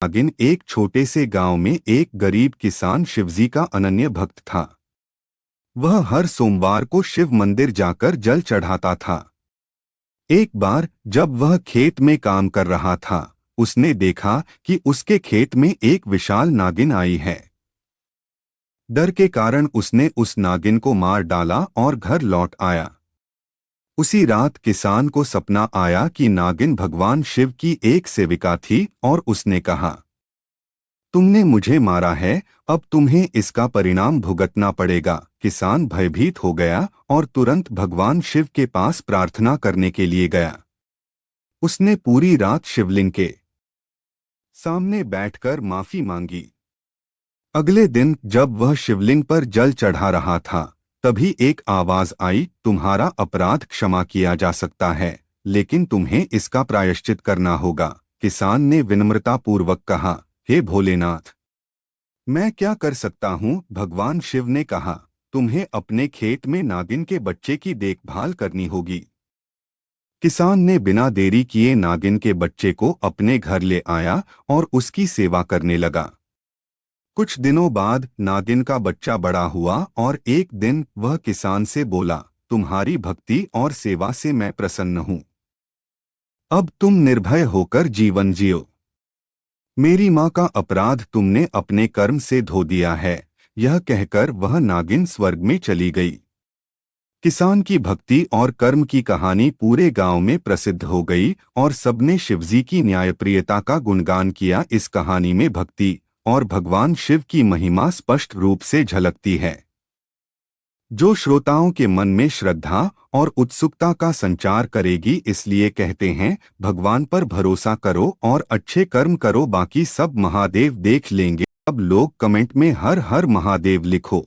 नागिन। एक छोटे से गांव में एक गरीब किसान शिवजी का अनन्य भक्त था। वह हर सोमवार को शिव मंदिर जाकर जल चढ़ाता था। एक बार जब वह खेत में काम कर रहा था, उसने देखा कि उसके खेत में एक विशाल नागिन आई है। डर के कारण उसने उस नागिन को मार डाला और घर लौट आया। उसी रात किसान को सपना आया कि नागिन भगवान शिव की एक सेविका थी और उसने कहा, तुमने मुझे मारा है, अब तुम्हें इसका परिणाम भुगतना पड़ेगा। किसान भयभीत हो गया और तुरंत भगवान शिव के पास प्रार्थना करने के लिए गया। उसने पूरी रात शिवलिंग के सामने बैठकर माफी मांगी। अगले दिन जब वह शिवलिंग पर जल चढ़ा रहा था, तभी एक आवाज आई, तुम्हारा अपराध क्षमा किया जा सकता है, लेकिन तुम्हें इसका प्रायश्चित करना होगा। किसान ने विनम्रतापूर्वक कहा, हे भोलेनाथ, मैं क्या कर सकता हूँ? भगवान शिव ने कहा, तुम्हें अपने खेत में नागिन के बच्चे की देखभाल करनी होगी। किसान ने बिना देरी किए नागिन के बच्चे को अपने घर ले आया और उसकी सेवा करने लगा। कुछ दिनों बाद नागिन का बच्चा बड़ा हुआ और एक दिन वह किसान से बोला, तुम्हारी भक्ति और सेवा से मैं प्रसन्न हूँ। अब तुम निर्भय होकर जीवन जियो। मेरी माँ का अपराध तुमने अपने कर्म से धो दिया है। यह कहकर वह नागिन स्वर्ग में चली गई। किसान की भक्ति और कर्म की कहानी पूरे गांव में प्रसिद्ध हो गई और सबने शिवजी की न्यायप्रियता का गुणगान किया। इस कहानी में भक्ति और भगवान शिव की महिमा स्पष्ट रूप से झलकती है, जो श्रोताओं के मन में श्रद्धा और उत्सुकता का संचार करेगी। इसलिए कहते हैं, भगवान पर भरोसा करो और अच्छे कर्म करो, बाकी सब महादेव देख लेंगे। अब लोग कमेंट में हर हर महादेव लिखो।